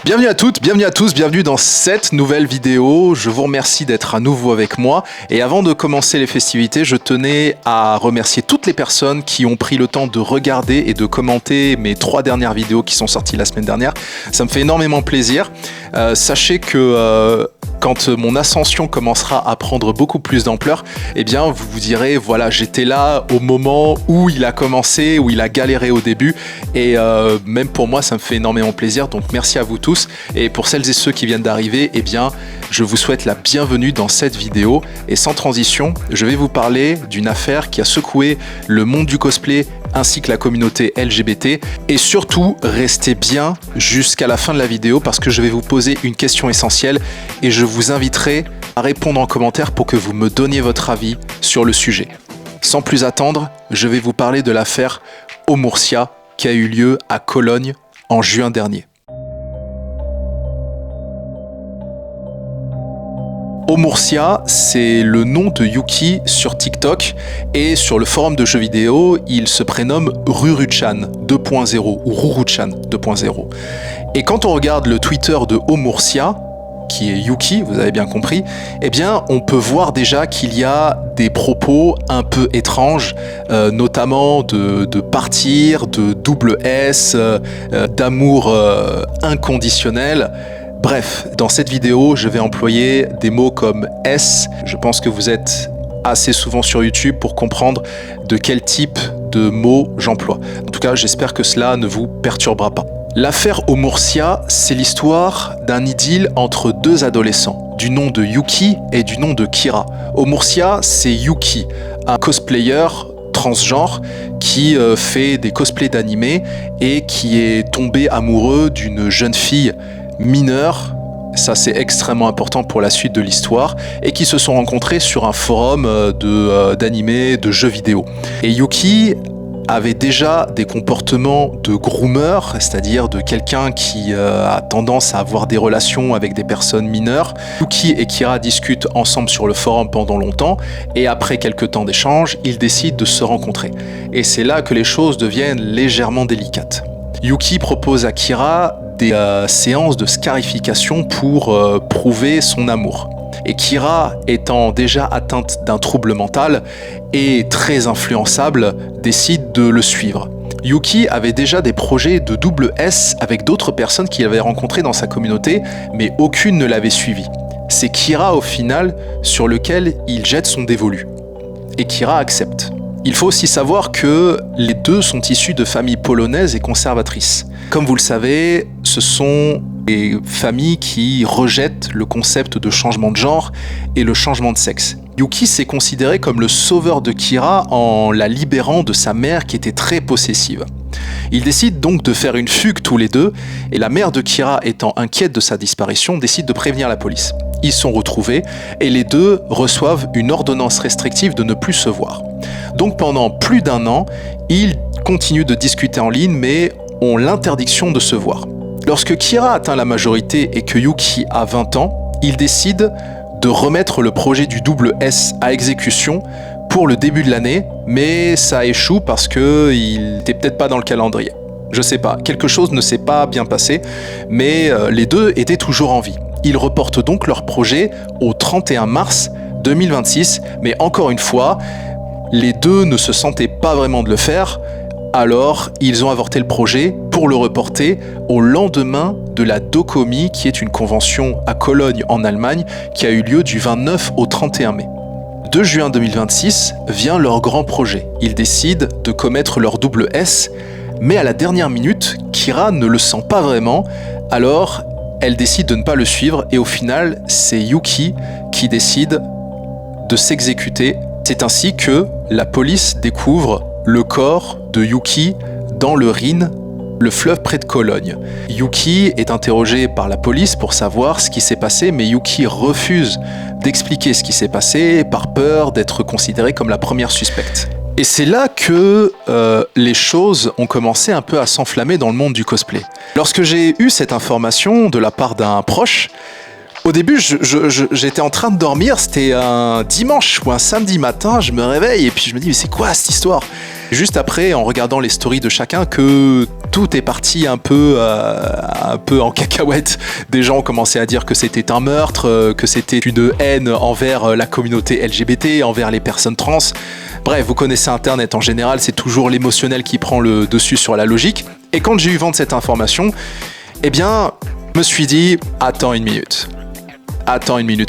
Bienvenue à toutes, bienvenue à tous, bienvenue dans cette nouvelle vidéo. Je vous remercie d'être à nouveau avec moi. Et avant de commencer les festivités, je tenais à remercier toutes les personnes qui ont pris le temps de regarder et de commenter mes 3 dernières vidéos qui sont sorties la semaine dernière. Ça me fait énormément plaisir. Sachez que quand mon ascension commencera à prendre beaucoup plus d'ampleur, eh bien vous vous direz, voilà, j'étais là au moment où il a commencé, où il a galéré au début. Et même pour moi, ça me fait énormément plaisir. Donc merci à vous tous. Et pour celles et ceux qui viennent d'arriver, eh bien, je vous souhaite la bienvenue dans cette vidéo. Et sans transition, je vais vous parler d'une affaire qui a secoué le monde du cosplay ainsi que la communauté LGBT. Et surtout, restez bien jusqu'à la fin de la vidéo parce que je vais vous poser une question essentielle et je vous inviterai à répondre en commentaire pour que vous me donniez votre avis sur le sujet. Sans plus attendre, je vais vous parler de l'affaire Omurcia qui a eu lieu à Cologne en juin dernier. Omurcia, c'est le nom de Yuki sur TikTok et sur le forum de jeux vidéo, il se prénomme Ruruchan 2.0 ou Ruruchan 2.0. Et quand on regarde le Twitter de Omurcia, qui est Yuki, vous avez bien compris, eh bien on peut voir déjà qu'il y a des propos un peu étranges, notamment de partir, de double S, d'amour inconditionnel. Bref, dans cette vidéo, je vais employer des mots comme S. Je pense que vous êtes assez souvent sur YouTube pour comprendre de quel type de mots j'emploie. En tout cas, j'espère que cela ne vous perturbera pas. L'affaire Omurcia, c'est l'histoire d'un idylle entre 2 adolescents, du nom de Yuki et du nom de Kira. Omurcia, c'est Yuki, un cosplayer transgenre qui fait des cosplays d'animé et qui est tombé amoureux d'une jeune fille mineure, ça c'est extrêmement important pour la suite de l'histoire, et qui se sont rencontrés sur un forum d'animé, de jeux vidéo. Et Yuki avait déjà des comportements de groomer, c'est-à-dire de quelqu'un qui a tendance à avoir des relations avec des personnes mineures. Yuki et Kira discutent ensemble sur le forum pendant longtemps, et après quelques temps d'échange, ils décident de se rencontrer. Et c'est là que les choses deviennent légèrement délicates. Yuki propose à Kira des séances de scarification pour prouver son amour. Et Kira, étant déjà atteinte d'un trouble mental et très influençable, décide de le suivre. Yuki avait déjà des projets de double S avec d'autres personnes qu'il avait rencontrées dans sa communauté, mais aucune ne l'avait suivi. C'est Kira au final sur lequel il jette son dévolu. Et Kira accepte. Il faut aussi savoir que les deux sont issus de familles polonaises et conservatrices. Comme vous le savez, ce sont des familles qui rejettent le concept de changement de genre et le changement de sexe. Yuki s'est considéré comme le sauveur de Kira en la libérant de sa mère qui était très possessive. Ils décident donc de faire une fugue tous les deux et la mère de Kira, étant inquiète de sa disparition, décide de prévenir la police. Ils sont retrouvés et les deux reçoivent une ordonnance restrictive de ne plus se voir. Donc pendant plus d'1 an, ils continuent de discuter en ligne mais ont l'interdiction de se voir. Lorsque Kira atteint la majorité et que Yuki a 20 ans, ils décident de remettre le projet du double S à exécution pour le début de l'année, mais ça échoue parce qu'il n'était peut-être pas dans le calendrier. Je sais pas, quelque chose ne s'est pas bien passé, mais les deux étaient toujours en vie. Ils reportent donc leur projet au 31 mars 2026, mais encore une fois, les deux ne se sentaient pas vraiment de le faire, alors ils ont avorté le projet pour le reporter au lendemain de la Dokomi, qui est une convention à Cologne en Allemagne, qui a eu lieu du 29 au 31 mai. 2 juin 2026 vient leur grand projet. Ils décident de commettre leur double S, mais à la dernière minute, Kira ne le sent pas vraiment, alors elle décide de ne pas le suivre et au final, c'est Yuki qui décide de s'exécuter. C'est ainsi que la police découvre le corps de Yuki dans le Rhin, le fleuve près de Cologne. Yuki est interrogé par la police pour savoir ce qui s'est passé, mais Yuki refuse d'expliquer ce qui s'est passé par peur d'être considéré comme la première suspecte. Et c'est là que les choses ont commencé un peu à s'enflammer dans le monde du cosplay. Lorsque j'ai eu cette information de la part d'un proche, au début, j'étais en train de dormir, c'était un dimanche ou un samedi matin, je me réveille et puis je me dis mais c'est quoi cette histoire ? Juste après, en regardant les stories de chacun, que tout est parti un peu en cacahuète. Des gens ont commencé à dire que c'était un meurtre, que c'était une haine envers la communauté LGBT, envers les personnes trans. Bref, vous connaissez Internet en général, c'est toujours l'émotionnel qui prend le dessus sur la logique. Et quand j'ai eu vent de cette information, eh bien, je me suis dit, attends une minute.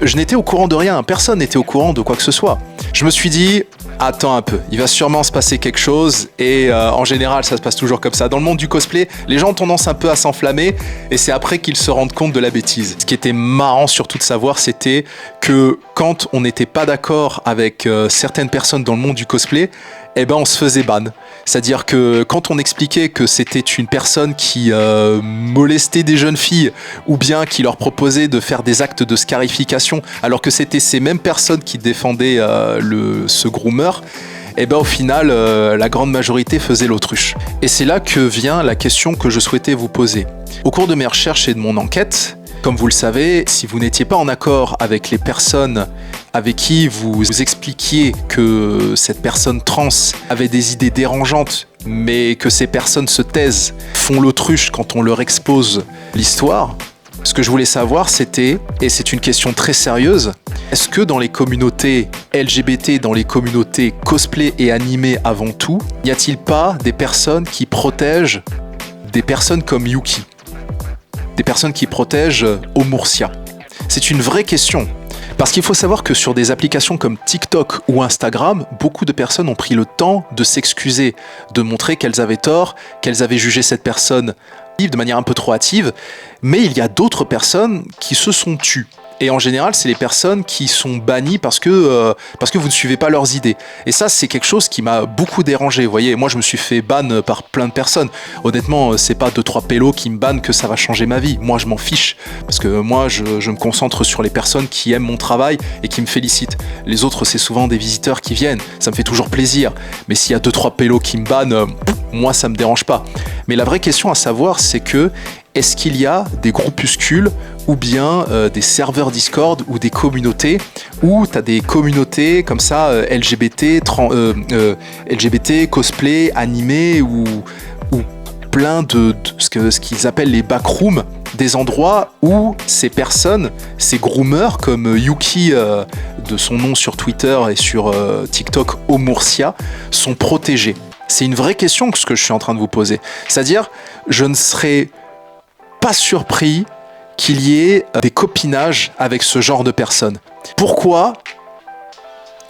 Je n'étais au courant de rien, personne n'était au courant de quoi que ce soit. Je me suis dit, attends un peu, il va sûrement se passer quelque chose et en général ça se passe toujours comme ça. Dans le monde du cosplay, les gens ont tendance un peu à s'enflammer et c'est après qu'ils se rendent compte de la bêtise. Ce qui était marrant surtout de savoir, c'était que quand on n'était pas d'accord avec certaines personnes dans le monde du cosplay, eh ben on se faisait ban. C'est-à-dire que quand on expliquait que c'était une personne qui molestait des jeunes filles ou bien qui leur proposait de faire des actes de scarification alors que c'était ces mêmes personnes qui défendaient ce groomer, et ben au final la grande majorité faisait l'autruche. Et c'est là que vient la question que je souhaitais vous poser. Au cours de mes recherches et de mon enquête, comme vous le savez, si vous n'étiez pas en accord avec les personnes avec qui vous expliquiez que cette personne trans avait des idées dérangeantes, mais que ces personnes se taisent, font l'autruche quand on leur expose l'histoire, ce que je voulais savoir c'était, et c'est une question très sérieuse, est-ce que dans les communautés LGBT, dans les communautés cosplay et animé avant tout, n'y a-t-il pas des personnes qui protègent des personnes comme Yuki ? Des personnes qui protègent Omurcia. C'est une vraie question. Parce qu'il faut savoir que sur des applications comme TikTok ou Instagram, beaucoup de personnes ont pris le temps de s'excuser, de montrer qu'elles avaient tort, qu'elles avaient jugé cette personne de manière un peu trop hâtive, mais il y a d'autres personnes qui se sont tues. Et en général, c'est les personnes qui sont bannies parce que vous ne suivez pas leurs idées. Et ça, c'est quelque chose qui m'a beaucoup dérangé. Vous voyez, moi, je me suis fait ban par plein de personnes. Honnêtement, c'est pas 2-3 pélos qui me bannent que ça va changer ma vie. Moi, je m'en fiche. Parce que moi, je me concentre sur les personnes qui aiment mon travail et qui me félicitent. Les autres, c'est souvent des visiteurs qui viennent. Ça me fait toujours plaisir. Mais s'il y a 2-3 pélos qui me bannent, moi, ça me dérange pas. Mais la vraie question à savoir, c'est que est-ce qu'il y a des groupuscules ou bien des serveurs Discord ou des communautés où tu as des communautés comme ça LGBT, LGBT, cosplay, animé ou plein de ce qu'ils appellent les backrooms, des endroits où ces personnes, ces groomers comme Yuki de son nom sur Twitter et sur TikTok Omurcia, sont protégés. C'est une vraie question que ce que je suis en train de vous poser. C'est-à-dire, je ne serais pas surpris qu'il y ait des copinages avec ce genre de personnes. Pourquoi ?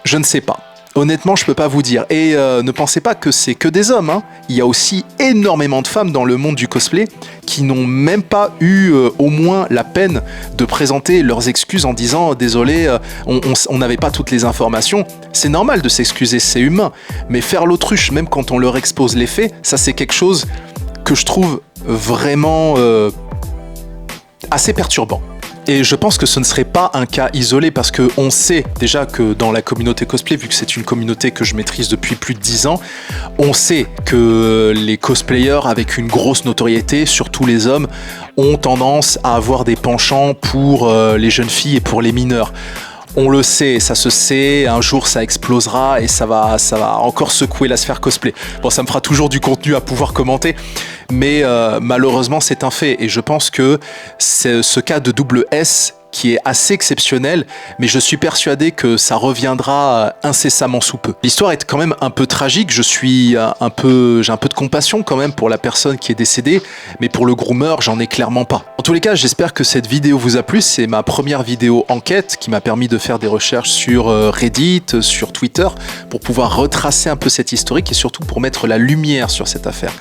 Je ne sais pas. Honnêtement, je peux pas vous dire. Et ne pensez pas que c'est que des hommes, hein. Il y a aussi énormément de femmes dans le monde du cosplay qui n'ont même pas eu au moins la peine de présenter leurs excuses en disant « Désolé, on n'avait pas toutes les informations ». C'est normal de s'excuser, c'est humain. Mais faire l'autruche, même quand on leur expose les faits, ça c'est quelque chose que je trouve vraiment assez perturbant. Et je pense que ce ne serait pas un cas isolé parce qu'on sait déjà que dans la communauté cosplay, vu que c'est une communauté que je maîtrise depuis plus de 10 ans, on sait que les cosplayers avec une grosse notoriété, surtout les hommes, ont tendance à avoir des penchants pour les jeunes filles et pour les mineurs. On le sait, ça se sait, un jour ça explosera et ça va encore secouer la sphère cosplay. Bon, ça me fera toujours du contenu à pouvoir commenter, mais malheureusement c'est un fait. Et je pense que c'est ce cas de double S qui est assez exceptionnel, mais je suis persuadé que ça reviendra incessamment sous peu. L'histoire est quand même un peu tragique, j'ai un peu de compassion quand même pour la personne qui est décédée, mais pour le groomer, j'en ai clairement pas. En tous les cas, j'espère que cette vidéo vous a plu, c'est ma première vidéo enquête qui m'a permis de faire des recherches sur Reddit, sur Twitter, pour pouvoir retracer un peu cette historique et surtout pour mettre la lumière sur cette affaire.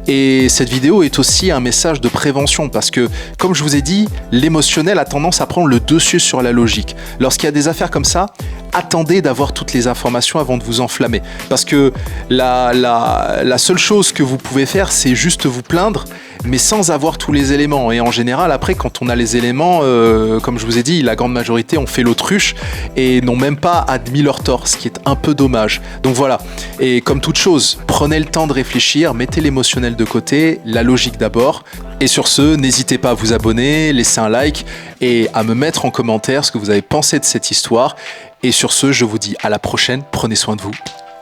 Et cette vidéo est aussi un message de prévention parce que, comme je vous ai dit, l'émotionnel a tendance à prendre le dessus sur la logique. Lorsqu'il y a des affaires comme ça, attendez d'avoir toutes les informations avant de vous enflammer. Parce que la seule chose que vous pouvez faire, c'est juste vous plaindre, mais sans avoir tous les éléments. Et en général, après, quand on a les éléments, comme je vous ai dit, la grande majorité ont fait l'autruche et n'ont même pas admis leur tort, ce qui est un peu dommage. Donc voilà. Et comme toute chose, prenez le temps de réfléchir, mettez l'émotionnel de côté, la logique d'abord. Et sur ce, n'hésitez pas à vous abonner, laisser un like et à me mettre en commentaire ce que vous avez pensé de cette histoire. Et sur ce, je vous dis à la prochaine, prenez soin de vous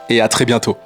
et à très bientôt.